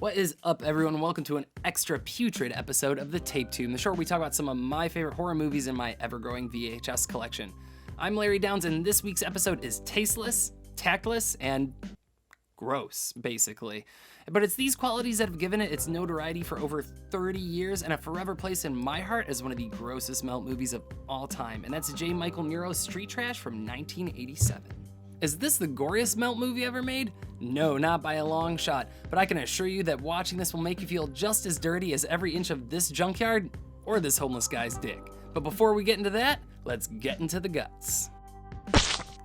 What is up, everyone? Welcome to an extra putrid episode of the Tape Tomb, the show where we talk about some of my favorite horror movies in my ever-growing VHS collection. I'm Larry Downs, and this week's episode is tasteless, tactless, and gross, basically. But it's these qualities that have given it its notoriety for over 30 years and a forever place in my heart as one of the grossest melt movies of all time, and that's J Michael Muro's Street Trash from 1987. Is this the goriest melt movie ever made? No, not by a long shot, but I can assure you that watching this will make you feel just as dirty as every inch of this junkyard or this homeless guy's dick. But before we get into that, let's get into the guts.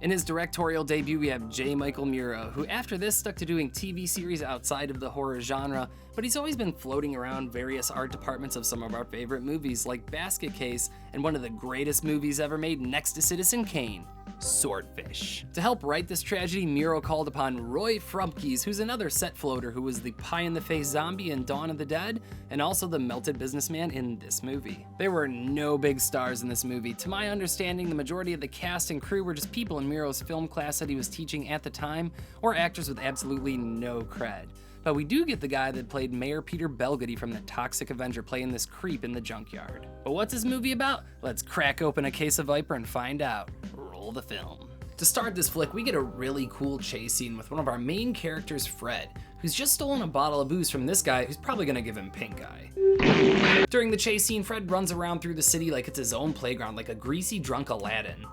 In his directorial debut, we have J Michael Muro, who after this stuck to doing TV series outside of the horror genre, but he's always been floating around various art departments of some of our favorite movies like Basket Case and one of the greatest movies ever made next to Citizen Kane, Swordfish. To help write this tragedy, Muro called upon Roy Frumkes, who's another set floater who was the pie-in-the-face zombie in Dawn of the Dead, and also the melted businessman in this movie. There were no big stars in this movie. To my understanding, the majority of the cast and crew were just people in Muro's film class that he was teaching at the time, or actors with absolutely no cred. But we do get the guy that played Mayor Peter Belgoody from The Toxic Avenger playing this creep in the junkyard. But what's this movie about? Let's crack open a case of Viper and find out. Roll the film. To start this flick, we get a really cool chase scene with one of our main characters, Fred, who's just stolen a bottle of booze from this guy who's probably gonna give him pink eye. During the chase scene, Fred runs around through the city like it's his own playground, like a greasy drunk Aladdin.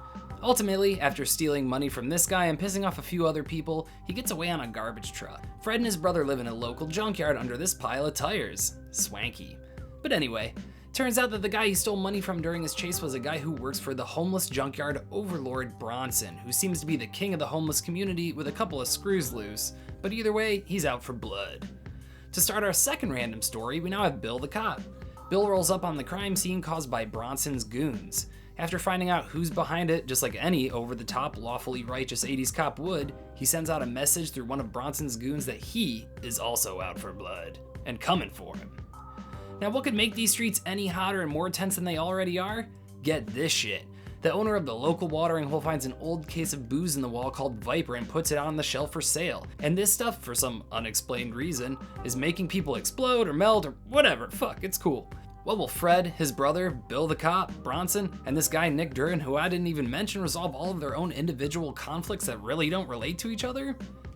Ultimately, after stealing money from this guy and pissing off a few other people, he gets away on a garbage truck. Fred and his brother live in a local junkyard under this pile of tires. Swanky. But anyway, turns out that the guy he stole money from during his chase was a guy who works for the homeless junkyard overlord Bronson, who seems to be the king of the homeless community with a couple of screws loose. But either way, he's out for blood. To start our second random story, we now have Bill the cop. Bill rolls up on the crime scene caused by Bronson's goons. After finding out who's behind it, just like any over-the-top, lawfully righteous 80s cop would, he sends out a message through one of Bronson's goons that he is also out for blood, and coming for him. Now, what could make these streets any hotter and more tense than they already are? Get this shit. The owner of the local watering hole finds an old case of booze in the wall called Viper and puts it on the shelf for sale. And this stuff, for some unexplained reason, is making people explode or melt or whatever. Fuck, it's cool. What will Fred, his brother, Bill the cop, Bronson, and this guy Nick Duran, who I didn't even mention, resolve all of their own individual conflicts that really don't relate to each other?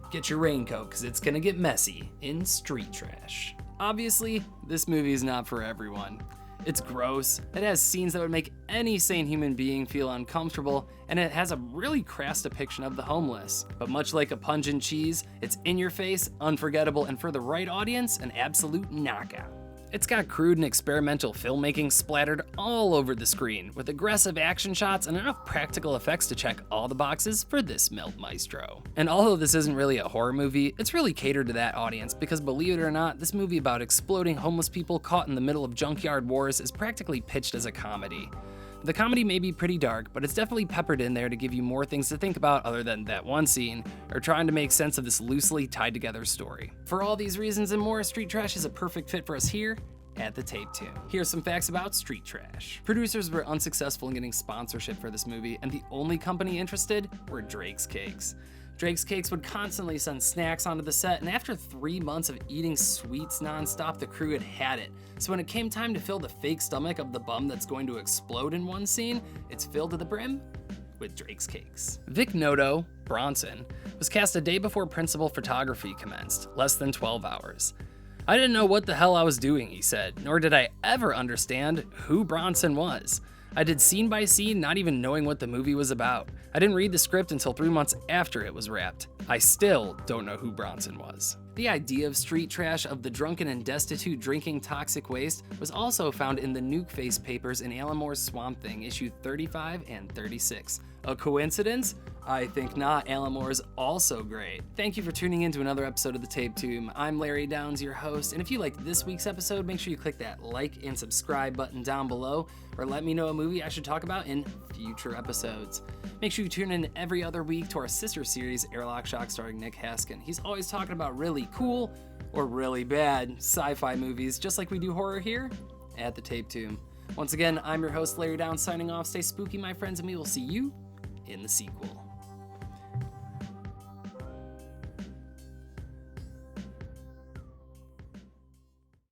Get your raincoat, because it's gonna get messy in Street Trash. Obviously, this movie is not for everyone. It's gross, it has scenes that would make any sane human being feel uncomfortable, and it has a really crass depiction of the homeless. But much like a pungent cheese, it's in your face, unforgettable, and for the right audience, an absolute knockout. It's got crude and experimental filmmaking splattered all over the screen, with aggressive action shots and enough practical effects to check all the boxes for this melt maestro. And although this isn't really a horror movie, it's really catered to that audience because, believe it or not, this movie about exploding homeless people caught in the middle of junkyard wars is practically pitched as a comedy. The comedy may be pretty dark, but it's definitely peppered in there to give you more things to think about other than that one scene, or trying to make sense of this loosely tied together story. For all these reasons and more, Street Trash is a perfect fit for us here at the Tape Tomb. Here's some facts about Street Trash. Producers were unsuccessful in getting sponsorship for this movie, and the only company interested were Drake's Cakes. Drake's Cakes would constantly send snacks onto the set, and after 3 months of eating sweets nonstop, the crew had it. So when it came time to fill the fake stomach of the bum that's going to explode in one scene, it's filled to the brim with Drake's Cakes. Vic Noto, Bronson, was cast a day before principal photography commenced, less than 12 hours. I didn't know what the hell I was doing, he said, nor did I ever understand who Bronson was. I did scene by scene, not even knowing what the movie was about. I didn't read the script until 3 months after it was wrapped. I still don't know who Bronson was. The idea of Street Trash, of the drunken and destitute drinking toxic waste, was also found in the Nuke Face papers in Alan Moore's Swamp Thing, issue 35 and 36. A coincidence? I think not. Alan Moore's also great. Thank you for tuning in to another episode of the Tape Tomb. I'm Larry Downs, your host, and if you like this week's episode, make sure you click that like and subscribe button down below, or let me know a movie I should talk about in future episodes. Make sure you tune in every other week to our sister series, Airlock Shock, starring Nick Haskin. He's always talking about really cool or really bad sci-fi movies, just like we do horror here at the Tape Tomb. Once again, I'm your host, Larry Downs, signing off. Stay spooky, my friends, and we will see you in the sequel.